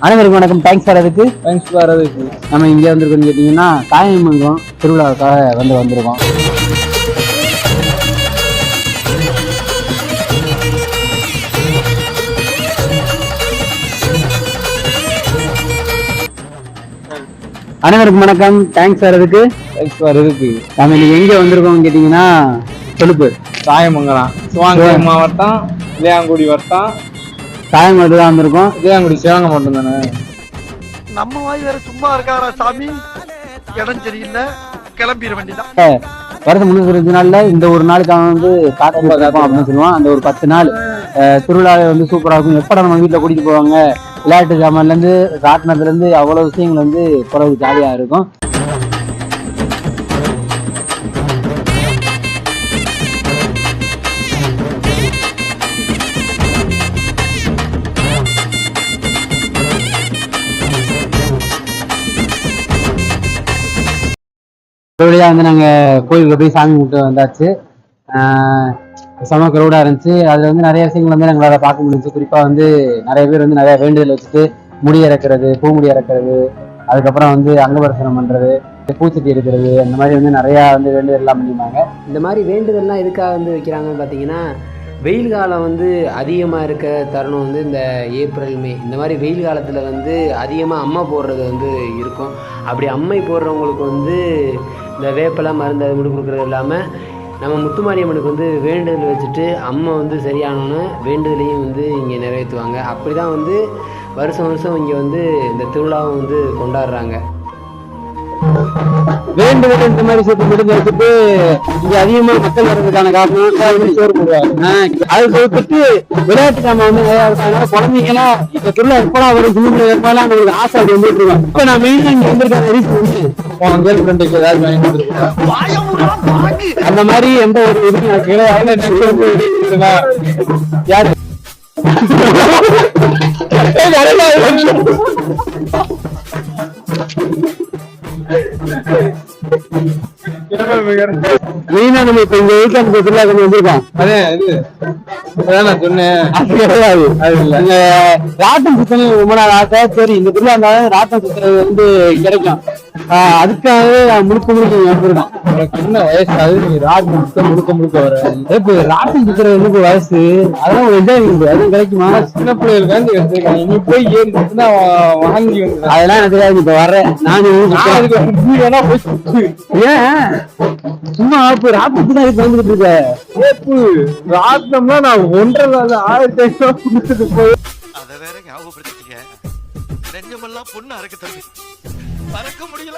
அனைவருக்கும் வணக்கம். தேங்க்ஸ் வர்றதுக்கு நம்ம இங்கே வந்திருக்கோம்னு கேட்டிங்கன்னா தாயமங்கலம் திருவிழாவுக்காக வந்திருக்கோம். அனைவருக்கும் வணக்கம். தேங்க்ஸ் வர்றதுக்கு நம்ம இன்னைக்கு எங்கே வந்திருக்கோம்னு கேட்டிங்கன்னா தொழுப்பு தாயமங்கலம் சிவகங்கை மாவட்டம் இளையாங்குடி வட்டம் தாயமங்கலத்துல தான் வந்திருக்கோம். இளையாங்குடி சிவகங்கை மாவட்டம் தானே. நம்ம வாய் வேற சும்மா இருக்காரா சாமி, இடம் சரியில்லை, கிளம்பிட வேண்டியதான். வருஷம் 320 நாள்ல இந்த ஒரு நாளுக்கு அவன் காத்து அப்படின்னு சொல்லுவான். அந்த ஒரு 10 நாள் திருவிழாவை சூப்பரா இருக்கும். எப்படா நம்ம வீட்டுல கூட்டிட்டு போவாங்க, விளையாட்டு சாமான்ல இருந்து ராட்டினத்துல இருந்து அவ்வளவு விஷயங்கள் பிறகு ஜாலியா இருக்கும். வழியா நாங்கள் கோயிலுக்கு போய் சாமி கும்பிட்டு வந்தாச்சு. செம க்ரௌடாக இருந்துச்சு. அதில் நிறைய விஷயங்கள் எங்களால் பார்க்க முடிஞ்சிச்சு. குறிப்பாக நிறைய பேர் நிறைய வேண்டுதல் வச்சுட்டு முடி இறக்குறது, பூமுடி இறக்குறது, அதுக்கப்புறம் அங்கபரிசனம் பண்ணுறது, பூச்சட்டி எடுக்கிறது, அந்த மாதிரி நிறையா வேண்டுதல் எல்லாம் பண்ணியிருந்தாங்க. இந்த மாதிரி வேண்டுதல்லாம் எதுக்காக வைக்கிறாங்கன்னு பார்த்தீங்கன்னா, வெயில் காலம் அதிகமாக இருக்க தருணம் இந்த ஏப்ரல் மே, இந்த மாதிரி வெயில் காலத்தில் அதிகமாக அம்மை போடுறது இருக்கும். அப்படி அம்மை போடுறவங்களுக்கு இந்த வேப்பலை மருந்து அது மட்டும் கொடுக்குறது இல்லாமல் நம்ம முத்துமாரியம்மனுக்கு வேண்டுதல் வச்சுட்டு அம்மை சரியானோன்னு வேண்டுதலையும் இங்கே நிறைவேற்றுவாங்க. அப்படி தான் வருஷம் வருஷம் இங்கே இந்த திருவிழாவை கொண்டாடுறாங்க. வேண்டுதல் இந்த மாதிரி சேர்த்து முடிஞ்சு வச்சுட்டு இங்க அதிகமா மக்கள் வர்றதுக்கான காரணம் சோறு போடுவாங்க. அது கொடுத்துட்டு விளையாட்டு நம்ம நிறையா இருக்காங்க. குழந்தைங்கன்னா இப்ப திருவிழா எப்படா வரும் சின்ன ஏற்பாடுலாம் நம்மளுக்கு ஆசை அப்படி வந்துட்டு இருக்கோம். இப்ப நான் மெயினா இங்க வந்திருக்கேன் கேர்ள் ஃப்ரெண்டுக்கு ஏதாவது அந்த மாதிரி எந்த ஒரு இது எனக்கு யாரு மெயினா நம்ம இப்ப இந்த வீட்டுல திருவிழா வந்திருக்கோம். அதே இது நான் சொன்னேன், ராட்டம் சுத்தணும் ரொம்ப நாள் ஆசை. சரி இந்த திருவிழா இருந்தாலும் ராட்டம் சுத்துறது கிடைக்கும். அதுக்காகவே முழுக்க வந்திருக்கோம். என்ன வயசு அது, நீ ராட்டம் சுத்த முழுக்க வர இப்ப ராட்டம் சுத்துறது வயசு, அதெல்லாம் ஒரு என்ஜாய் பண்ணுது. அதுவும் கிடைக்குமா? சின்ன பிள்ளைகளுக்கு எடுத்துருக்காங்க. நீ போய் ஏறி வாங்கி வந்து அதெல்லாம் எனக்கு தெரியாது. இப்ப வர்றேன் நான் ஏன் சும்மா ராட்டத்துக்கு தான் இதுக்கு வந்துட்டு இருக்க. ராட்டம்னா நான் 1,500 கொடுத்துட்டு போய் அதை வேற ஞாபகப்படுத்திட்டீங்க. நெஞ்சமெல்லாம் பொண்ணு அறக்க தம்பி, பறக்க முடியல.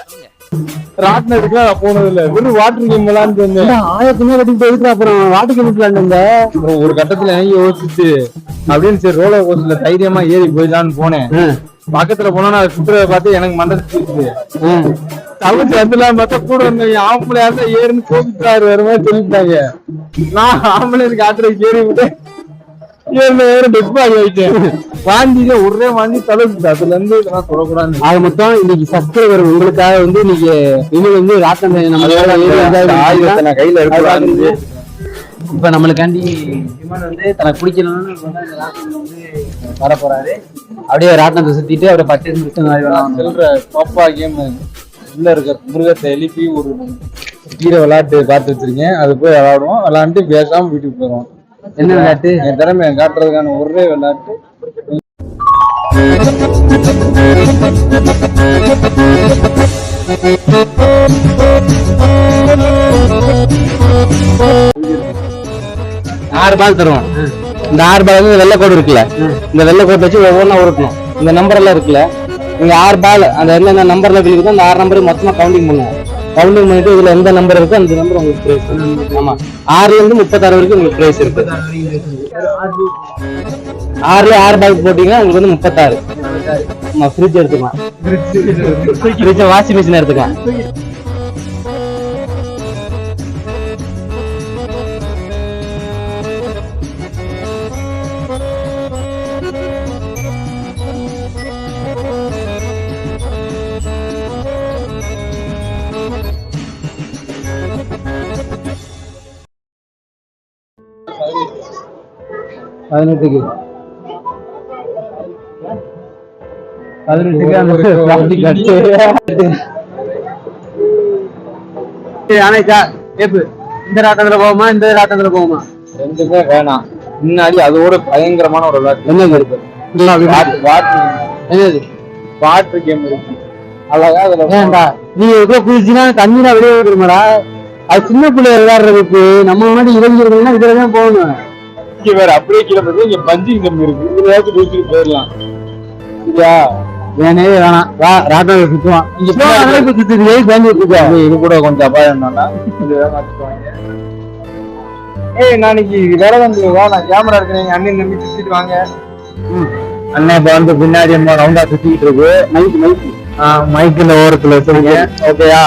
ராட்டினத்துக்குலாம் நான் போனது இல்ல. வெறும் வாட்டர் கேம் விளாண்டு வந்தேன். 1000 கட்டிட்டு எதுக்கு அப்புறம் வாட்டர் கேம் விளாண்டு ஒரு கட்டத்துல எனக்கு யோசிச்சு அப்படின்னு சரி ரோலர் கோஸ்டர்ல தைரியமா ஏறி போயிடலான்னு போனேன். பக்கத்துல போனா சுற்றுறத பார்த்து எனக்கு மண்டல தவிர்த்து வந்துலாம் பார்த்தா கூட ஆம்பளையா இருந்தா ஏறுன்னு கோபித்தாரு வேற மாதிரி சொல்லிட்டாங்க. நான் ஆம்பளைக்கு ஆத்திரைக்கு ஏறி விட்டேன். ஒரே வாங்கி தலைவிட்டு அதுல இருந்து இதெல்லாம் சொல்லக்கூடாது. அது மொத்தம் இன்னைக்கு சப்ஸ்கிரைபர் உங்களுக்காக இன்னைக்கு இன்னும் ராட்டம் நம்ம கையில எடுத்து இப்ப நம்மளுக்காண்டி தனக்கு பிடிக்கணும்னு வர போறாரு. அப்படியே ராட்டனத்தை சுத்திட்டு அப்படியே 10 நிமிஷம் சொல்ற பாப்பா கேம் உள்ள இருக்க மிருகத்தை எழுப்பி ஒரு கீரை விளையாட்டு பார்த்து வச்சிருக்கேன். அது போய் விளையாடுவோம். விளையாண்டு பேசாம வீட்டுக்கு போயிடுவோம். என்ன விளையாட்டு? என் திறமையை காட்டுறதுக்கான ஒரே விளையாட்டு. $6 தருவோம். இந்த 6 பால் வெள்ளை கோடு இருக்குல்ல, இந்த வெள்ளை கோட்டை வச்சு ஒவ்வொன்றா உருட்டணும். இந்த நம்பர் எல்லாம் இருக்குல்ல, நீங்க 6 பால் அந்த என்ன நம்பர்ல கிளிக்கோ அந்த 6 நம்பருக்கு மொத்தமா கவுண்டிங் பண்ணுவோம். கவுண்டிங் பண்ணிட்டு இதுல எந்த நம்பர் இருக்கோ அந்த நம்பர் உங்களுக்கு பிரைஸ். ஆமா, 6ல இருந்து 36 வரைக்கும் உங்களுக்கு பிரைஸ் இருக்கு. 6ல 6 பால் போட்டீங்கன்னா உங்களுக்கு 36. ஆமா, ஃப்ரிட்ஜ் எடுத்துக்கலாம். ஃப்ரிட்ஜ் வாஷிங் மிஷின் எடுத்துக்கலாம். 18க்கு அந்த பிளாஸ்டிக் அடிச்சு ஆனா ஏப்பு இந்த ராட்டத்துல போகுமா இந்த ராட்டத்துல போகுமா? ரெண்டுமே வேணாம். முன்னாடி அதோட பயங்கரமான ஒரு விளையாட்டு என்னது இருக்கு? என்னது வாட்டர் கேம் இருக்கு. அழகா அதுல ஏன்டா நீ எவ்வளவு குளிச்சுன்னா தண்ணினா வெளியே விடுமாடா? அது சின்ன பிள்ளை விளையாடுறதுக்கு நம்ம முன்னாடி இளைஞர்கள்னா இதுலதான் போகணும். இங்க வேற அப்படியே கீழே போய் இங்க பஞ்சிங் கம் இருக்கு. இதுலயாச்சும் குளிச்சுட்டு போயிடலாம். சரியா? ஏனே வேணாம் வா ராட்டம் சுத்துவான். இங்க சுத்துது பேங்க் வச்சுக்கோ. இது கூட கொஞ்சம் அபாயம் தானா? மாத்திக்குவாங்க. ஏய் நாளைக்கு வேற வந்து வா, நான் கேமரா இருக்கு, நீங்க அண்ணன் நம்பி சுத்திட்டு வாங்க. அண்ணன் இப்ப வந்து பின்னாடி ரவுண்டா சுத்திட்டு இருக்கு. மைக்கில் ஓரத்துல வச்சிருங்க. ஓகேயா?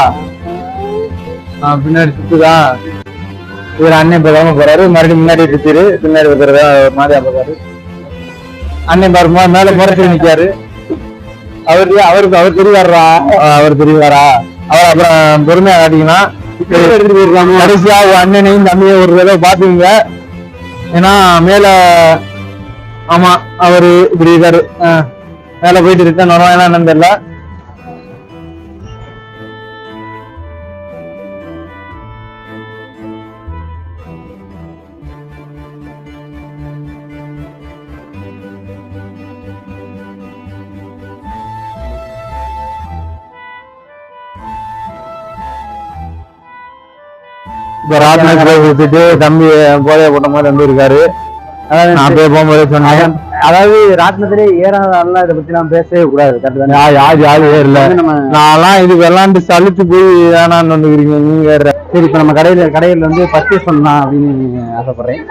பின்னாடி சுத்துதா? இவர் அண்ணன் இப்ப கிளம்ப போறாரு. மறுபடியும் முன்னாடி சுத்திரு, பின்னாடி இருக்கிறதா மாதிரியா போறாரு. அண்ணன் பாருமா மேல முறைச்சு நிக்காரு. அவர் தெரிவாரா? அவர் தெரிவாரா? அவர் அப்புறம் பொறுமையா காட்டிங்கன்னா எடுத்துட்டு போயிருக்காங்க. கடைசியா அண்ணனையும் தம்பியை ஒரு தடவை பாத்துங்க. ஏன்னா மேல ஆமா அவரு இப்படி இருக்காரு. மேல போயிட்டு ரிட்டர்ன் வரும். ஏன்னா என்னன்னு தெரியல. இப்ப ராட்னத்துல கொடுத்துட்டு தம்பி போதைய போட்ட மாதிரி தம்பி இருக்காரு. அப்படியே போகும்போது சொன்னேன், அதாவது ராட்டினத்திலே ஏறாதான் இதை பத்தி எல்லாம் பேசவே கூடாது. யாரு ஏறல. நான்லாம் இதுக்கு விளாண்டு சலிச்சு போய் வேணான்னு வந்துக்கிறீங்க நீங்க. சரி இப்ப நம்ம கடையில வந்து பர்ச்சேஸ் பண்ணலாம் அப்படின்னு ஆசைப்படுறேன்.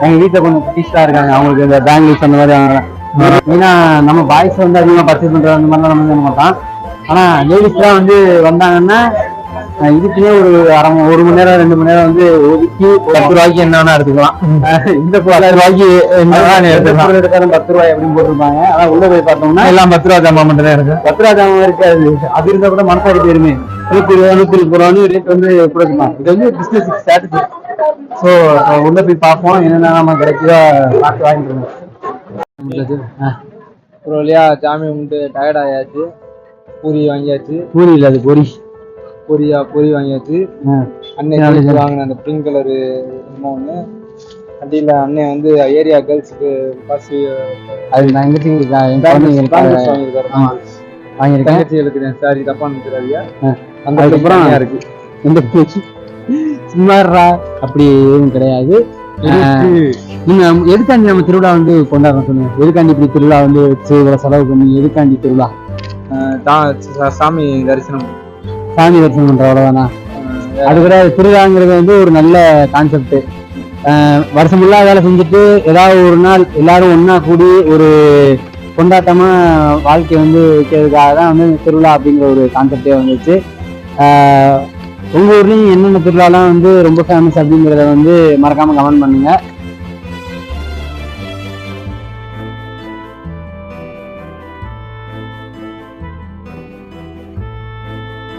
எங்க வீட்டுல கொஞ்சம் குட்டீஸா இருக்காங்க. அவங்களுக்கு இந்த பேங்கிள்ஸ் அந்த மாதிரி ஏன்னா நம்ம பாய்ஸ் வந்து அதிகமா பர்ச்சேஸ் பண்றது அந்த மாதிரிலாம் நம்ம பண்ண மாட்டோம். ஆனா லேடிஸ் எல்லாம் வந்து வந்தாங்கன்னா இதுக்குன்னே ஒரு மணி நேரம் 2 மணி நேரம் வந்து ஒதுக்கி 10 ரூபாய்க்கு என்னன்னா எடுத்துக்கலாம். இந்த 10 ரூபாய்க்கு எடுத்தாலும் 10 ரூபாய் அப்படின்னு போட்டிருப்பாங்க. ஆனா உள்ள போய் பார்த்தோம்னா எல்லாம் 10 ரூபா ஜாமான் மட்டும் தான் இருக்கு. 10 ரூபா ஜாமான் இருக்காது. அது இருந்தா கூட மனசாரி போயிருமே. 120 ரூபான்னு ரேட் வந்து கொடுக்கலாம். இது வந்து பிசினஸ் ஸ்ட்ராட்டஜி. ஸோ உள்ள போய் பார்ப்போம் என்னென்ன நம்ம கிடைக்குதோ பார்த்து வாங்கிட்டு ஒரு வழியா சாமி கும்பிட்டு டயர்ட் ஆயாச்சு. பூரி வாங்கியாச்சு. பூரி இல்ல அது பொரி. பொரி வாங்கியாச்சு. அண்ணன் வாங்கின அந்த பிங்க் கலரு என்னமோ ஒண்ணு. அடியில அண்ணன் வந்து ஏரியா கேர்ள்ஸுக்கு பஸ் அது நான் வாங்கியிருக்கேன். சாரி தப்பா நினைக்கிறாரியா. அதுக்கப்புறம் இருக்கு இந்த சும்மாறா அப்படி எதுவும் கிடையாது. நீங்க எதுக்காண்டி நம்ம திருவிழா வந்து கொண்டாடுறோம் சொல்லுங்க. எதுக்காண்டி இப்படி திருவிழா வந்து வச்சு இவ்வளவு செலவு பண்ணி எதுக்காண்டி திருவிழா? சாமி தரிசனம் பண்ற அவ்வளவுதானா? அது கூட திருவிழாங்கிறது வந்து ஒரு நல்ல கான்செப்ட். வருஷம் ஃபுல்லா வேலை செஞ்சுட்டு ஏதாவது ஒரு நாள் எல்லாரும் ஒன்னா கூடி ஒரு கொண்டாட்டமா வாழ்க்கையை வந்து வைக்கிறதுக்காக தான் வந்து திருவிழா அப்படிங்கிற ஒரு கான்செப்டே வந்துச்சு. உங்க ஊர்லயும் என்னென்ன திருவிழாலாம் வந்து ரொம்ப ஃபேமஸ் அப்படிங்கிறத வந்து மறக்காம கமெண்ட் பண்ணுங்க.